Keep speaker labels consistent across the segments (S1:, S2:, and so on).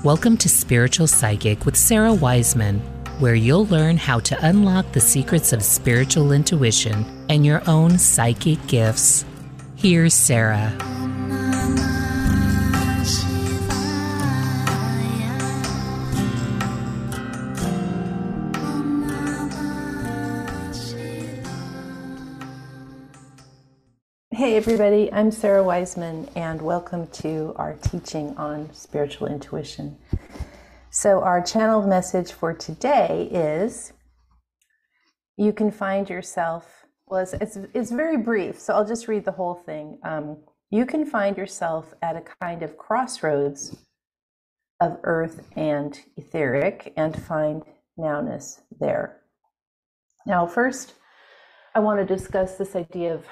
S1: Welcome to Spiritual Psychic with Sarah Wiseman, where you'll learn how to unlock the secrets of spiritual intuition and your own psychic gifts. Here's Sarah.
S2: Hey everybody, I'm Sarah Wiseman and welcome to our teaching on spiritual intuition. So our channeled message for today is you can find yourself, well it's very brief, so I'll just read the whole thing. You can find yourself at a kind of crossroads of earth and etheric and find nowness there. Now first I want to discuss this idea of,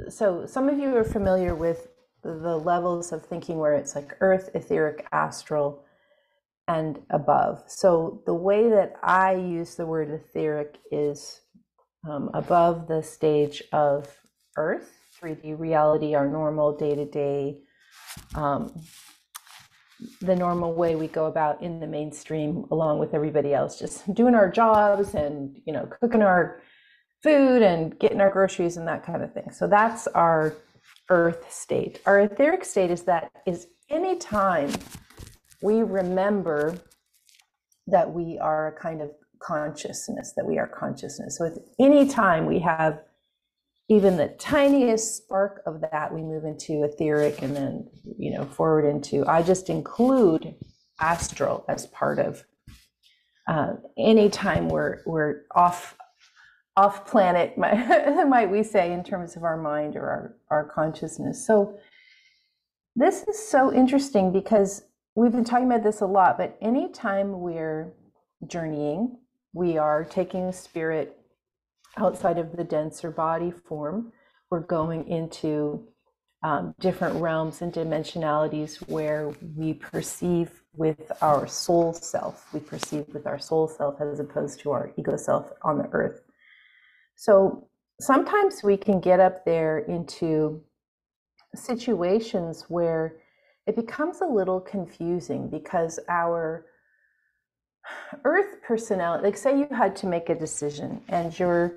S2: so some of you are familiar with the levels of thinking where it's like earth, etheric, astral, and above. So the way that I use the word etheric is above the stage of earth, 3D reality, our normal day-to-day, the normal way we go about in the mainstream along with everybody else, just doing our jobs and, you know, cooking our food and getting our groceries and that kind of thing. So that's our earth state. Our etheric state is any time we remember that we are a kind of consciousness, that we are consciousness. So at any time we have even the tiniest spark of that, we move into etheric and then, you know, forward into, I just include astral as part of any time we're off planet, might we say, in terms of our mind or our consciousness. So this is so interesting because we've been talking about this a lot, but anytime we're journeying, we are taking spirit outside of the denser body form. We're going into different realms and dimensionalities where we perceive with our soul self. We perceive with our soul self as opposed to our ego self on the earth. So sometimes we can get up there into situations where it becomes a little confusing because our earth personality, like say you had to make a decision and your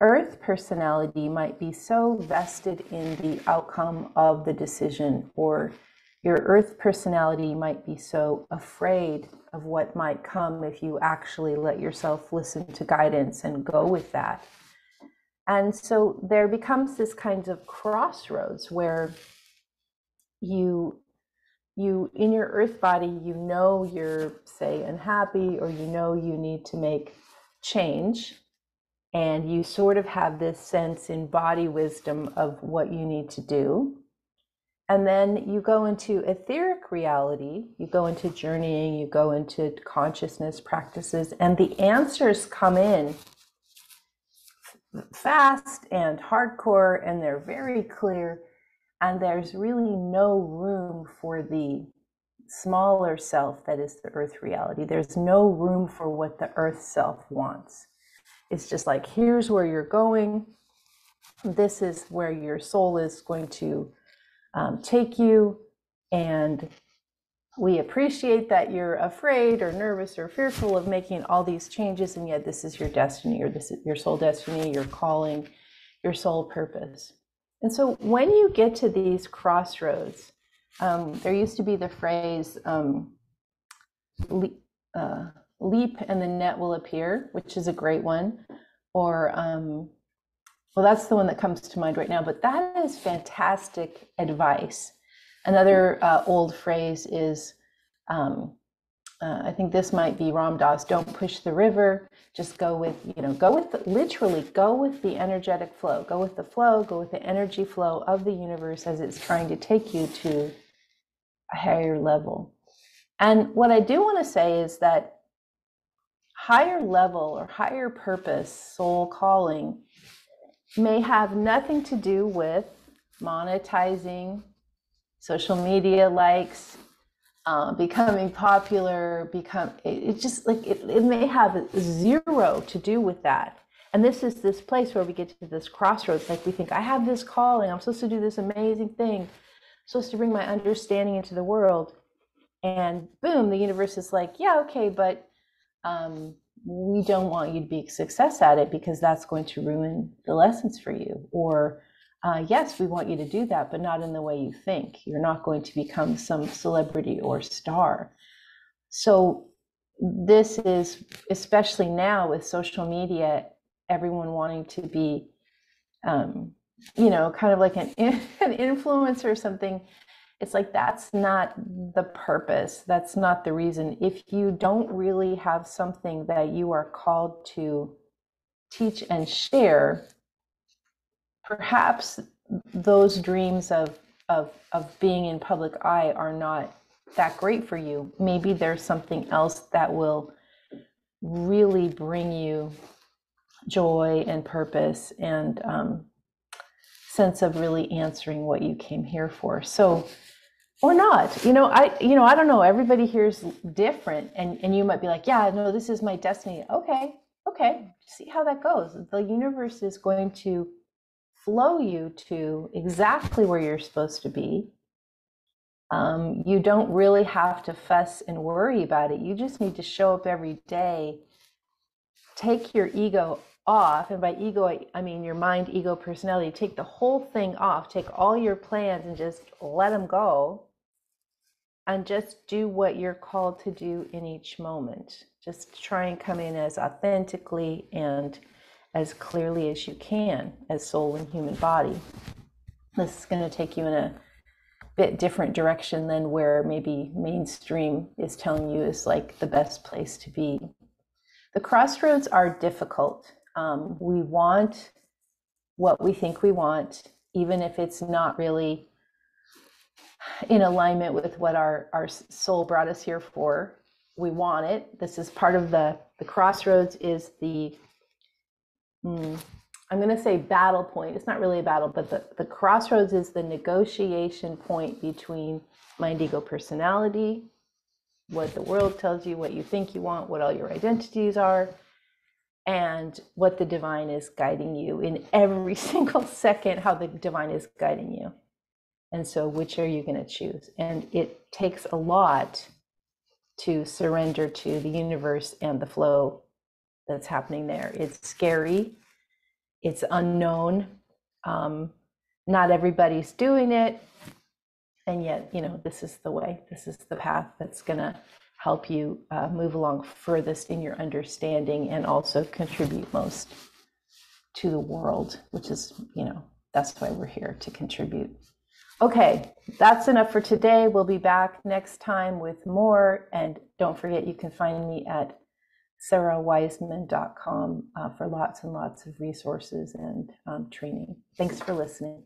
S2: earth personality might be so vested in the outcome of the decision, or your earth personality might be so afraid of what might come if you actually let yourself listen to guidance and go with that. And so there becomes this kind of crossroads where you in your earth body, you know you're, say, unhappy, or you know you need to make change, and you sort of have this sense in body wisdom of what you need to do. And then you go into etheric reality, you go into journeying, you go into consciousness practices, and the answers come in fast and hardcore, and they're very clear, and there's really no room for the smaller self that is the earth reality. There's no room for what the earth self wants. It's just like, here's where you're going. This is where your soul is going to take you, and we appreciate that you're afraid or nervous or fearful of making all these changes, and yet this is your destiny, or this is your soul destiny, your calling, your soul purpose. And so when you get to these crossroads, there used to be the phrase leap and the net will appear, which is a great one, or well, that's the one that comes to mind right now, but that is fantastic advice. Another old phrase is, I think this might be Ram Dass, don't push the river, just go with, literally go with the energetic flow, go with the flow, go with the energy flow of the universe as it's trying to take you to a higher level. And what I do want to say is that higher level or higher purpose, soul calling, may have nothing to do with monetizing, social media likes, becoming popular, it may have zero to do with that. And this is this place where we get to this crossroads, like we think, I have this calling, I'm supposed to do this amazing thing, I'm supposed to bring my understanding into the world. And boom, the universe is like, yeah, okay, but we don't want you to be a success at it because that's going to ruin the lessons for you. Or yes, we want you to do that, but not in the way you think. You're not going to become some celebrity or star. So this is, especially now with social media, everyone wanting to be, kind of like an influencer or something. It's like, that's not the purpose. That's not the reason. If you don't really have something that you are called to teach and share, perhaps those dreams of being in public eye are not that great for you. Maybe there's something else that will really bring you joy and purpose and sense of really answering what you came here for. So, or not, I don't know. Everybody here is different, and you might be like, yeah, no, this is my destiny. Okay, see how that goes. The universe is going to flow you to exactly where you're supposed to be. You don't really have to fuss and worry about it. You just need to show up every day, take your ego off. And by ego, I mean your mind, ego, personality. Take the whole thing off, take all your plans and just let them go. And just do what you're called to do in each moment. Just try and come in as authentically and as clearly as you can as soul and human body. This is going to take you in a bit different direction than where maybe mainstream is telling you is like the best place to be. The crossroads are difficult. We want what we think we want, even if it's not really in alignment with what our soul brought us here for. We want it. This is part of the crossroads is the, I'm going to say battle point. It's not really a battle, but the crossroads is the negotiation point between mind, ego, personality, what the world tells you, what you think you want, what all your identities are, and what the divine is guiding you in every single second, how the divine is guiding you. And so which are you going to choose? And it takes a lot to surrender to the universe and the flow that's happening there. It's scary. It's unknown. Not everybody's doing it. And yet, this is the way. This is the path that's going to help you move along furthest in your understanding and also contribute most to the world, which is, that's why we're here, to contribute. Okay, that's enough for today. We'll be back next time with more. And don't forget, you can find me at sarahwiseman.com for lots and lots of resources and training. Thanks for listening.